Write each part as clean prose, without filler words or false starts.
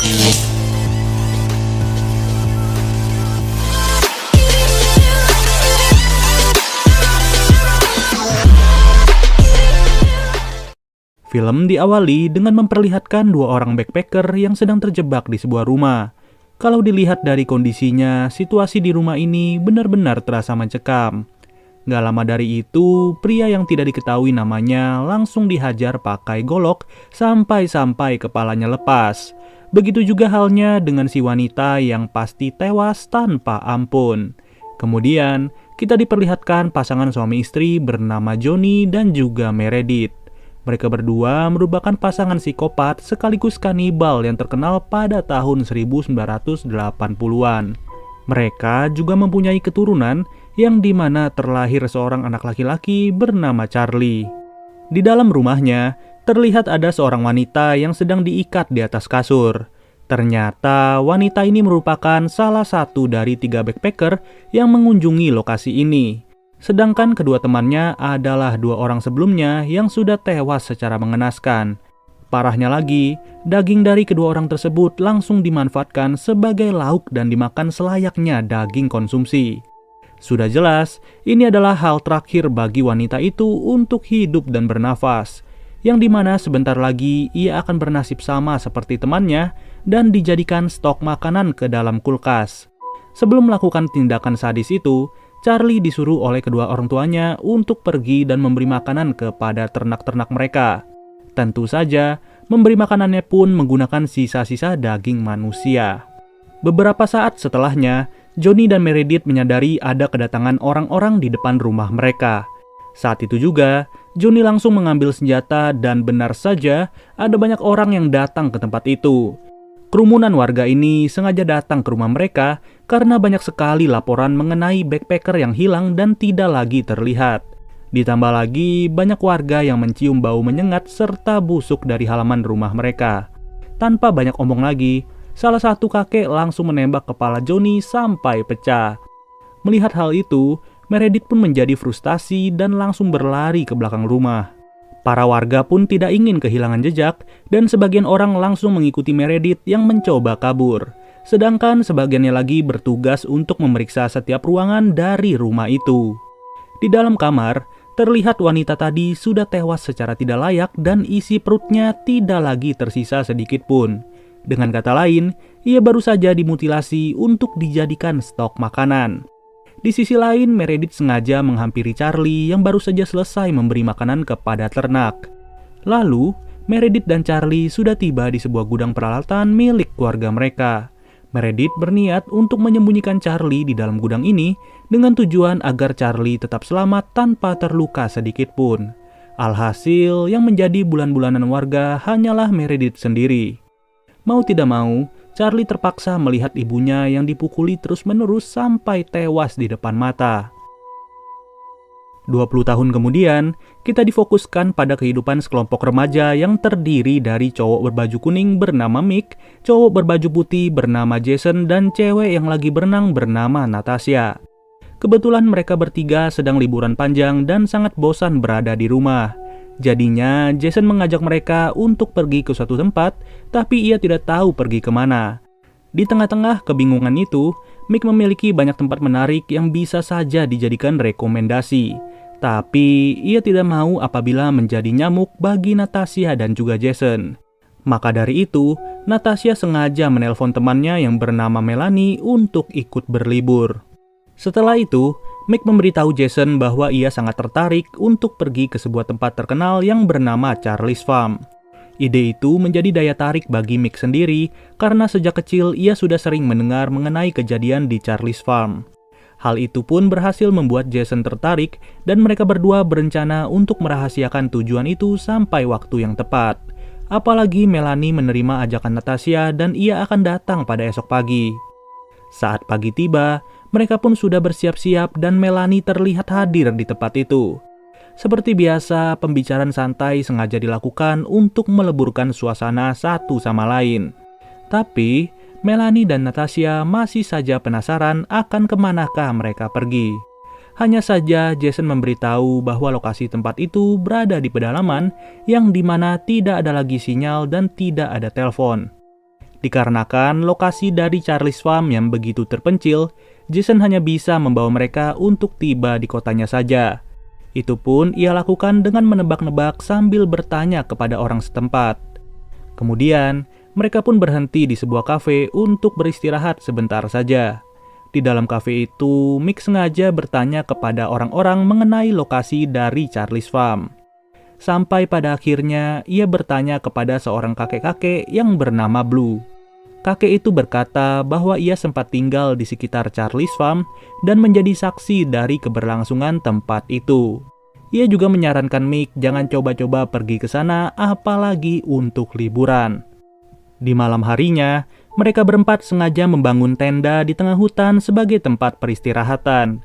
Film diawali dengan memperlihatkan dua orang backpacker yang sedang terjebak di sebuah rumah. Kalau dilihat dari kondisinya, situasi di rumah ini benar-benar terasa mencekam. Gak lama dari itu, pria yang tidak diketahui namanya langsung dihajar pakai golok sampai-sampai kepalanya lepas. Begitu juga halnya dengan si wanita yang pasti tewas tanpa ampun. Kemudian, kita diperlihatkan pasangan suami istri bernama Johnny dan juga Meredith. Mereka berdua merupakan pasangan psikopat sekaligus kanibal yang terkenal pada tahun 1980-an. Mereka juga mempunyai keturunan yang dimana terlahir seorang anak laki-laki bernama Charlie. Di dalam rumahnya, terlihat ada seorang wanita yang sedang diikat di atas kasur. Ternyata wanita ini merupakan salah satu dari 3 backpacker yang mengunjungi lokasi ini. Sedangkan kedua temannya adalah 2 orang sebelumnya yang sudah tewas secara mengenaskan. Parahnya lagi, daging dari kedua orang tersebut langsung dimanfaatkan sebagai lauk dan dimakan selayaknya daging konsumsi. Sudah jelas, ini adalah hal terakhir bagi wanita itu untuk hidup dan bernafas, yang dimana sebentar lagi ia akan bernasib sama seperti temannya dan dijadikan stok makanan ke dalam kulkas. Sebelum melakukan tindakan sadis itu, Charlie disuruh oleh kedua orang tuanya untuk pergi dan memberi makanan kepada ternak-ternak mereka. Tentu saja, memberi makanannya pun menggunakan sisa-sisa daging manusia. Beberapa saat setelahnya, Johnny dan Meredith menyadari ada kedatangan orang-orang di depan rumah mereka. Saat itu juga, Johnny langsung mengambil senjata dan benar saja ada banyak orang yang datang ke tempat itu. Kerumunan warga ini sengaja datang ke rumah mereka karena banyak sekali laporan mengenai backpacker yang hilang dan tidak lagi terlihat. Ditambah lagi banyak warga yang mencium bau menyengat serta busuk dari halaman rumah mereka. Tanpa banyak omong lagi, salah satu kakek langsung menembak kepala Johnny sampai pecah. Melihat hal itu, Meredith pun menjadi frustasi dan langsung berlari ke belakang rumah. Para warga pun tidak ingin kehilangan jejak dan sebagian orang langsung mengikuti Meredith yang mencoba kabur. Sedangkan sebagiannya lagi bertugas untuk memeriksa setiap ruangan dari rumah itu. Di dalam kamar, terlihat wanita tadi sudah tewas secara tidak layak dan isi perutnya tidak lagi tersisa sedikit pun. Dengan kata lain, ia baru saja dimutilasi untuk dijadikan stok makanan. Di sisi lain, Meredith sengaja menghampiri Charlie yang baru saja selesai memberi makanan kepada ternak. Lalu, Meredith dan Charlie sudah tiba di sebuah gudang peralatan milik keluarga mereka. Meredith berniat untuk menyembunyikan Charlie di dalam gudang ini dengan tujuan agar Charlie tetap selamat tanpa terluka sedikit pun. Alhasil, yang menjadi bulan-bulanan warga hanyalah Meredith sendiri. Mau tidak mau, Charlie terpaksa melihat ibunya yang dipukuli terus-menerus sampai tewas di depan mata. 20 tahun kemudian, kita difokuskan pada kehidupan sekelompok remaja yang terdiri dari cowok berbaju kuning bernama Mick, cowok berbaju putih bernama Jason, dan cewek yang lagi berenang bernama Natasha. Kebetulan mereka bertiga sedang liburan panjang dan sangat bosan berada di rumah. Jadinya, Jason mengajak mereka untuk pergi ke suatu tempat, tapi ia tidak tahu pergi kemana. Di tengah-tengah kebingungan itu, Mick memiliki banyak tempat menarik yang bisa saja dijadikan rekomendasi. Tapi, ia tidak mau apabila menjadi nyamuk bagi Natasha dan juga Jason. Maka dari itu, Natasha sengaja menelpon temannya yang bernama Melanie untuk ikut berlibur. Setelah itu, Mick memberitahu Jason bahwa ia sangat tertarik untuk pergi ke sebuah tempat terkenal yang bernama Charlie's Farm. Ide itu menjadi daya tarik bagi Mick sendiri karena sejak kecil ia sudah sering mendengar mengenai kejadian di Charlie's Farm. Hal itu pun berhasil membuat Jason tertarik dan mereka berdua berencana untuk merahasiakan tujuan itu sampai waktu yang tepat. Apalagi Melanie menerima ajakan Natasha dan ia akan datang pada esok pagi. Saat pagi tiba, mereka pun sudah bersiap-siap dan Melanie terlihat hadir di tempat itu. Seperti biasa, pembicaraan santai sengaja dilakukan untuk meleburkan suasana satu sama lain. Tapi, Melanie dan Natasha masih saja penasaran akan kemanakah mereka pergi. Hanya saja Jason memberitahu bahwa lokasi tempat itu berada di pedalaman yang dimana tidak ada lagi sinyal dan tidak ada telepon. Dikarenakan lokasi dari Charlie's Farm yang begitu terpencil, Jason hanya bisa membawa mereka untuk tiba di kotanya saja. Itu pun ia lakukan dengan menebak-nebak sambil bertanya kepada orang setempat. Kemudian, mereka pun berhenti di sebuah kafe untuk beristirahat sebentar saja. Di dalam kafe itu, Mick sengaja bertanya kepada orang-orang mengenai lokasi dari Charlie's Farm. Sampai pada akhirnya, ia bertanya kepada seorang kakek-kakek yang bernama Blue. Kakek itu berkata bahwa ia sempat tinggal di sekitar Charlie's Farm dan menjadi saksi dari keberlangsungan tempat itu. Ia juga menyarankan Mick jangan coba-coba pergi ke sana, apalagi untuk liburan. Di malam harinya, mereka berempat sengaja membangun tenda di tengah hutan sebagai tempat peristirahatan.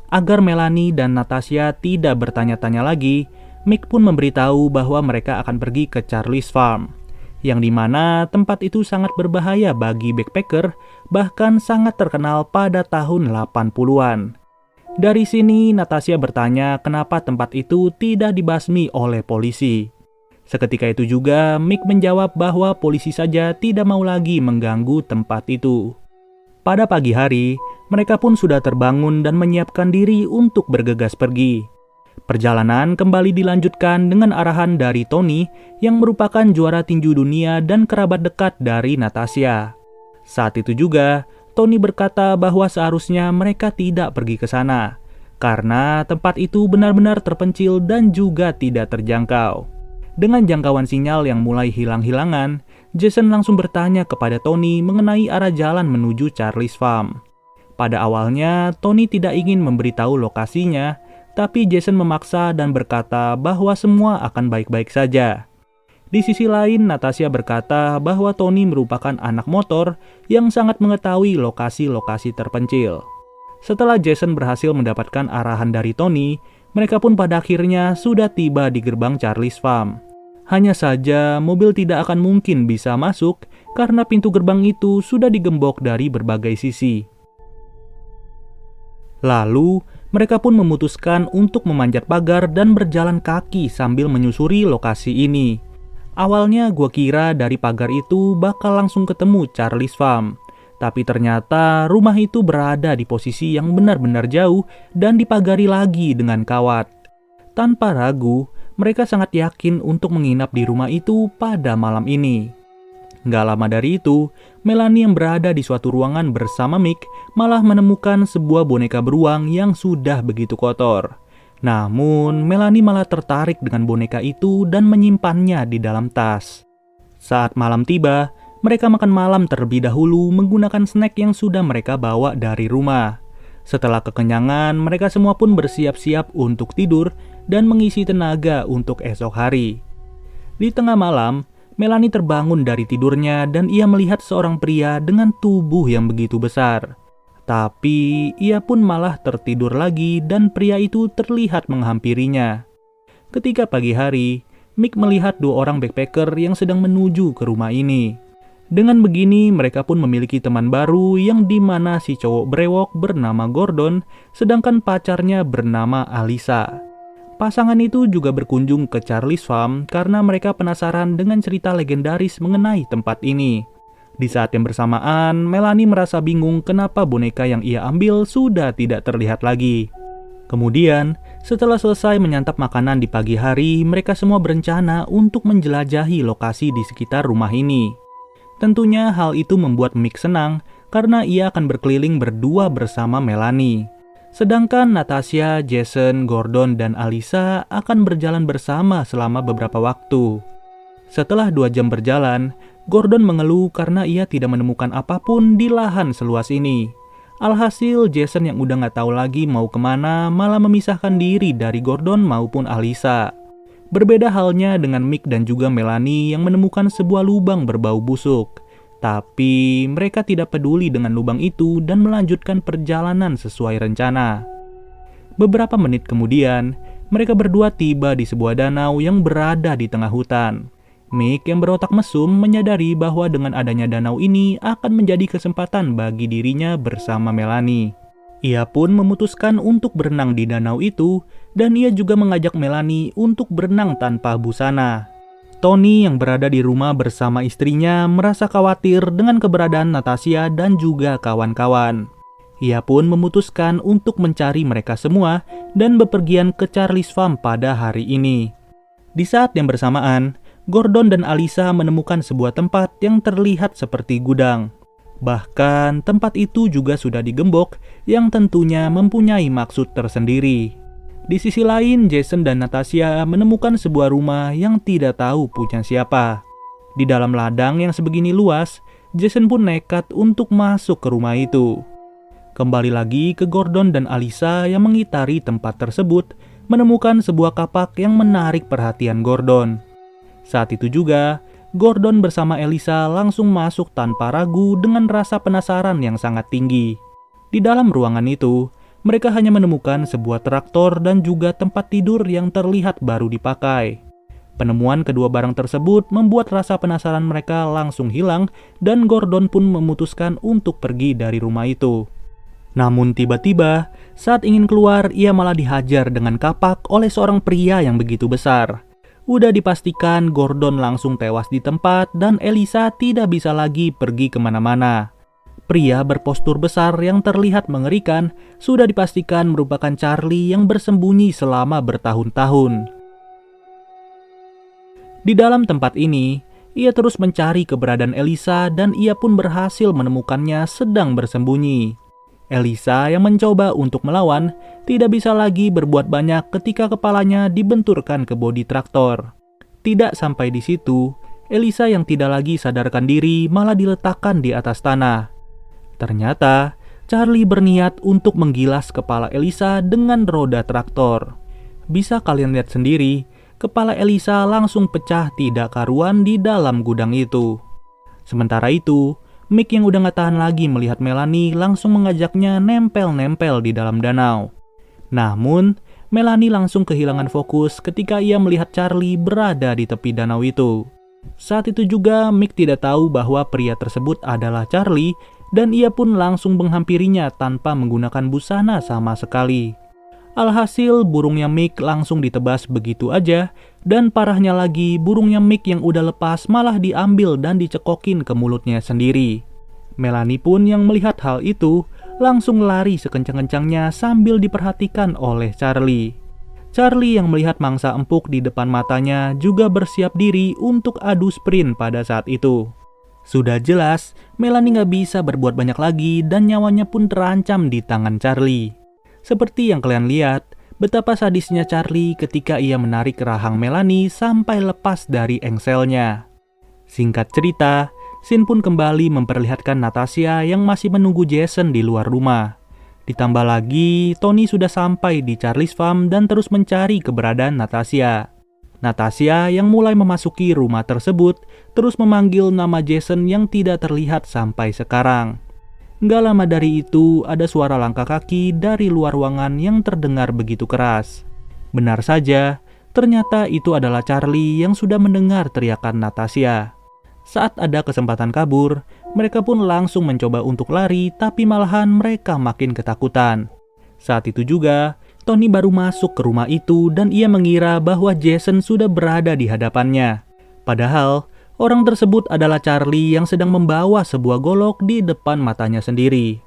Agar Melanie dan Natasha tidak bertanya-tanya lagi, Mick pun memberitahu bahwa mereka akan pergi ke Charlie's Farm, yang dimana tempat itu sangat berbahaya bagi backpacker, bahkan sangat terkenal pada tahun 80-an. Dari sini, Natasha bertanya kenapa tempat itu tidak dibasmi oleh polisi. Seketika itu juga, Mick menjawab bahwa polisi saja tidak mau lagi mengganggu tempat itu. Pada pagi hari, mereka pun sudah terbangun dan menyiapkan diri untuk bergegas pergi. Perjalanan kembali dilanjutkan dengan arahan dari Tony yang merupakan juara tinju dunia dan kerabat dekat dari Natasha. Saat itu juga, Tony berkata bahwa seharusnya mereka tidak pergi ke sana, karena tempat itu benar-benar terpencil dan juga tidak terjangkau. Dengan jangkauan sinyal yang mulai hilang-hilangan, Jason langsung bertanya kepada Tony mengenai arah jalan menuju Charlie's Farm. Pada awalnya, Tony tidak ingin memberitahu lokasinya, tapi Jason memaksa dan berkata bahwa semua akan baik-baik saja. Di sisi lain, Natasha berkata bahwa Tony merupakan anak motor yang sangat mengetahui lokasi-lokasi terpencil. Setelah Jason berhasil mendapatkan arahan dari Tony, mereka pun pada akhirnya sudah tiba di gerbang Charlie's Farm. Hanya saja, mobil tidak akan mungkin bisa masuk karena pintu gerbang itu sudah digembok dari berbagai sisi. Lalu, mereka pun memutuskan untuk memanjat pagar dan berjalan kaki sambil menyusuri lokasi ini. Awalnya gua kira dari pagar itu bakal langsung ketemu Charlie's Farm. Tapi ternyata rumah itu berada di posisi yang benar-benar jauh dan dipagari lagi dengan kawat. Tanpa ragu, mereka sangat yakin untuk menginap di rumah itu pada malam ini. Gak lama dari itu, Melanie yang berada di suatu ruangan bersama Mick malah menemukan sebuah boneka beruang yang sudah begitu kotor. Namun, Melanie malah tertarik dengan boneka itu dan menyimpannya di dalam tas. Saat malam tiba, mereka makan malam terlebih dahulu menggunakan snack yang sudah mereka bawa dari rumah. Setelah kekenyangan, mereka semua pun bersiap-siap untuk tidur dan mengisi tenaga untuk esok hari. Di tengah malam, Melanie terbangun dari tidurnya dan ia melihat seorang pria dengan tubuh yang begitu besar. Tapi ia pun malah tertidur lagi dan pria itu terlihat menghampirinya. Ketika pagi hari, Mick melihat dua orang backpacker yang sedang menuju ke rumah ini. Dengan begini, mereka pun memiliki teman baru yang dimana si cowok brewok bernama Gordon, sedangkan pacarnya bernama Alisa. Pasangan itu juga berkunjung ke Charlie's Farm karena mereka penasaran dengan cerita legendaris mengenai tempat ini. Di saat yang bersamaan, Melanie merasa bingung kenapa boneka yang ia ambil sudah tidak terlihat lagi. Kemudian, setelah selesai menyantap makanan di pagi hari, mereka semua berencana untuk menjelajahi lokasi di sekitar rumah ini. Tentunya hal itu membuat Mick senang karena ia akan berkeliling berdua bersama Melanie. Sedangkan Natasha, Jason, Gordon, dan Alisa akan berjalan bersama selama beberapa waktu. Setelah 2 jam berjalan, Gordon mengeluh karena ia tidak menemukan apapun di lahan seluas ini. Alhasil, Jason yang udah gak tahu lagi mau kemana malah memisahkan diri dari Gordon maupun Alisa. Berbeda halnya dengan Mick dan juga Melanie yang menemukan sebuah lubang berbau busuk. Tapi mereka tidak peduli dengan lubang itu dan melanjutkan perjalanan sesuai rencana. Beberapa menit kemudian, mereka berdua tiba di sebuah danau yang berada di tengah hutan. Mick yang berotak mesum menyadari bahwa dengan adanya danau ini akan menjadi kesempatan bagi dirinya bersama Melanie. Ia pun memutuskan untuk berenang di danau itu dan ia juga mengajak Melanie untuk berenang tanpa busana. Tony yang berada di rumah bersama istrinya merasa khawatir dengan keberadaan Natasha dan juga kawan-kawan. Ia pun memutuskan untuk mencari mereka semua dan bepergian ke Charlie's Farm pada hari ini. Di saat yang bersamaan, Gordon dan Alyssa menemukan sebuah tempat yang terlihat seperti gudang. Bahkan tempat itu juga sudah digembok yang tentunya mempunyai maksud tersendiri. Di sisi lain, Jason dan Natasha menemukan sebuah rumah yang tidak tahu punya siapa. Di dalam ladang yang sebegini luas, Jason pun nekat untuk masuk ke rumah itu. Kembali lagi ke Gordon dan Alyssa yang mengitari tempat tersebut, menemukan sebuah kapak yang menarik perhatian Gordon. Saat itu juga, Gordon bersama Alyssa langsung masuk tanpa ragu dengan rasa penasaran yang sangat tinggi. Di dalam ruangan itu, mereka hanya menemukan sebuah traktor dan juga tempat tidur yang terlihat baru dipakai. Penemuan kedua barang tersebut membuat rasa penasaran mereka langsung hilang dan Gordon pun memutuskan untuk pergi dari rumah itu. Namun tiba-tiba, saat ingin keluar, ia malah dihajar dengan kapak oleh seorang pria yang begitu besar. Udah dipastikan Gordon langsung tewas di tempat dan Alyssa tidak bisa lagi pergi kemana-mana. Pria berpostur besar yang terlihat mengerikan sudah dipastikan merupakan Charlie yang bersembunyi selama bertahun-tahun. Di dalam tempat ini, ia terus mencari keberadaan Alyssa dan ia pun berhasil menemukannya sedang bersembunyi. Alyssa yang mencoba untuk melawan tidak bisa lagi berbuat banyak ketika kepalanya dibenturkan ke bodi traktor. Tidak sampai di situ, Alyssa yang tidak lagi sadarkan diri malah diletakkan di atas tanah. Ternyata, Charlie berniat untuk menggilas kepala Alyssa dengan roda traktor. Bisa kalian lihat sendiri, kepala Alyssa langsung pecah tidak karuan di dalam gudang itu. Sementara itu, Mick yang udah gak tahan lagi melihat Melanie langsung mengajaknya nempel-nempel di dalam danau. Namun, Melanie langsung kehilangan fokus ketika ia melihat Charlie berada di tepi danau itu. Saat itu juga Mick tidak tahu bahwa pria tersebut adalah Charlie dan ia pun langsung menghampirinya tanpa menggunakan busana sama sekali. Alhasil burungnya Mick langsung ditebas begitu aja dan parahnya lagi burungnya Mick yang udah lepas malah diambil dan dicekokin ke mulutnya sendiri. Melanie pun yang melihat hal itu langsung lari sekencang-kencangnya sambil diperhatikan oleh Charlie. Charlie yang melihat mangsa empuk di depan matanya juga bersiap diri untuk adu sprint pada saat itu. Sudah jelas Melanie gak bisa berbuat banyak lagi dan nyawanya pun terancam di tangan Charlie. Seperti yang kalian lihat, betapa sadisnya Charlie ketika ia menarik rahang Melanie sampai lepas dari engselnya. Singkat cerita, scene pun kembali memperlihatkan Natasha yang masih menunggu Jason di luar rumah. Ditambah lagi, Tony sudah sampai di Charlie's Farm dan terus mencari keberadaan Natasha. Natasha yang mulai memasuki rumah tersebut terus memanggil nama Jason yang tidak terlihat sampai sekarang. Gak lama dari itu, ada suara langkah kaki dari luar ruangan yang terdengar begitu keras. Benar saja, ternyata itu adalah Charlie yang sudah mendengar teriakan Natasha. Saat ada kesempatan kabur, mereka pun langsung mencoba untuk lari, tapi malahan mereka makin ketakutan. Saat itu juga, Tony baru masuk ke rumah itu dan ia mengira bahwa Jason sudah berada di hadapannya. Padahal, orang tersebut adalah Charlie yang sedang membawa sebuah golok di depan matanya sendiri.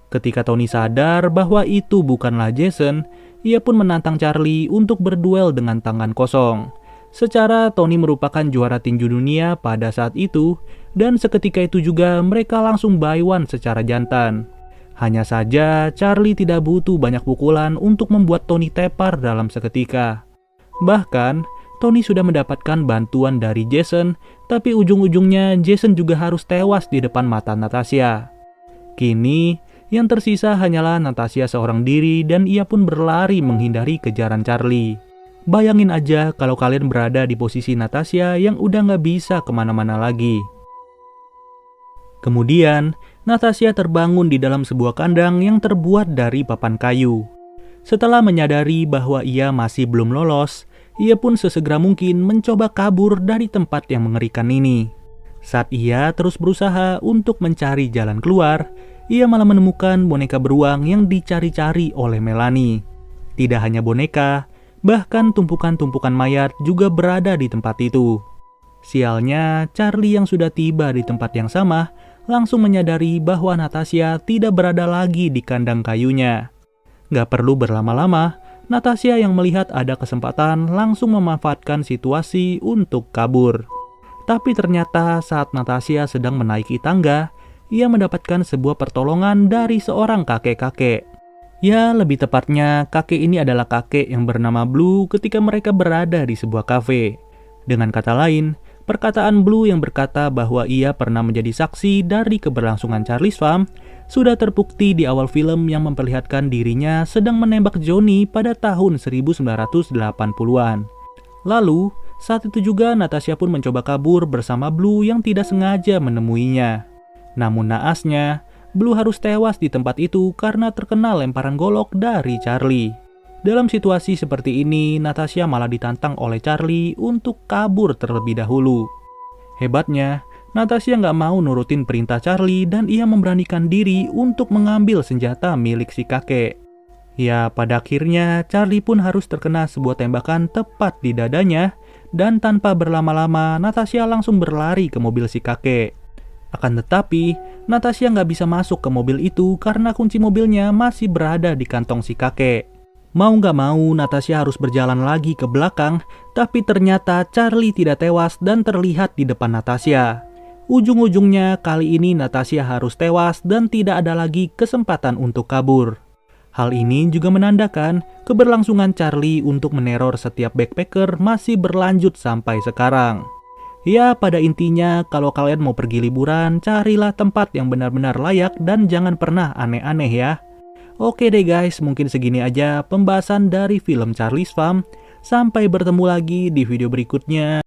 Ketika Tony sadar bahwa itu bukanlah Jason, ia pun menantang Charlie untuk berduel dengan tangan kosong. Secara Tony merupakan juara tinju dunia pada saat itu, dan seketika itu juga mereka langsung buy one secara jantan. Hanya saja Charlie tidak butuh banyak pukulan untuk membuat Tony tepar dalam seketika. Bahkan, Tony sudah mendapatkan bantuan dari Jason, tapi ujung-ujungnya Jason juga harus tewas di depan mata Natasha. Kini, yang tersisa hanyalah Natasha seorang diri dan ia pun berlari menghindari kejaran Charlie. Bayangin aja kalau kalian berada di posisi Natasha yang udah gak bisa kemana-mana lagi. Kemudian, Natasha terbangun di dalam sebuah kandang yang terbuat dari papan kayu. Setelah menyadari bahwa ia masih belum lolos, ia pun sesegera mungkin mencoba kabur dari tempat yang mengerikan ini. Saat ia terus berusaha untuk mencari jalan keluar, ia malah menemukan boneka beruang yang dicari-cari oleh Melanie. Tidak hanya boneka, bahkan tumpukan-tumpukan mayat juga berada di tempat itu. Sialnya, Charlie yang sudah tiba di tempat yang sama langsung menyadari bahwa Natasha tidak berada lagi di kandang kayunya. Gak perlu berlama-lama, Natasha yang melihat ada kesempatan langsung memanfaatkan situasi untuk kabur. Tapi ternyata saat Natasha sedang menaiki tangga, ia mendapatkan sebuah pertolongan dari seorang kakek-kakek. Ya, lebih tepatnya kakek ini adalah kakek yang bernama Blue ketika mereka berada di sebuah kafe. Dengan kata lain, perkataan Blue yang berkata bahwa ia pernah menjadi saksi dari keberlangsungan Charlie's Farm sudah terbukti di awal film yang memperlihatkan dirinya sedang menembak Johnny pada tahun 1980-an. Lalu, saat itu juga Natasha pun mencoba kabur bersama Blue yang tidak sengaja menemuinya. Namun naasnya, Blue harus tewas di tempat itu karena terkena lemparan golok dari Charlie. Dalam situasi seperti ini, Natasha malah ditantang oleh Charlie untuk kabur terlebih dahulu. Hebatnya, Natasha nggak mau nurutin perintah Charlie dan ia memberanikan diri untuk mengambil senjata milik si kakek. Ya, pada akhirnya Charlie pun harus terkena sebuah tembakan tepat di dadanya dan tanpa berlama-lama Natasha langsung berlari ke mobil si kakek. Akan tetapi, Natasha nggak bisa masuk ke mobil itu karena kunci mobilnya masih berada di kantong si kakek. Mau nggak mau, Natasha harus berjalan lagi ke belakang, tapi ternyata Charlie tidak tewas dan terlihat di depan Natasha. Ujung-ujungnya kali ini Natasha harus tewas dan tidak ada lagi kesempatan untuk kabur. Hal ini juga menandakan keberlangsungan Charlie untuk meneror setiap backpacker masih berlanjut sampai sekarang. Ya, pada intinya kalau kalian mau pergi liburan, carilah tempat yang benar-benar layak dan jangan pernah aneh-aneh ya. Oke deh guys, mungkin segini aja pembahasan dari film Charlie's Farm. Sampai bertemu lagi di video berikutnya.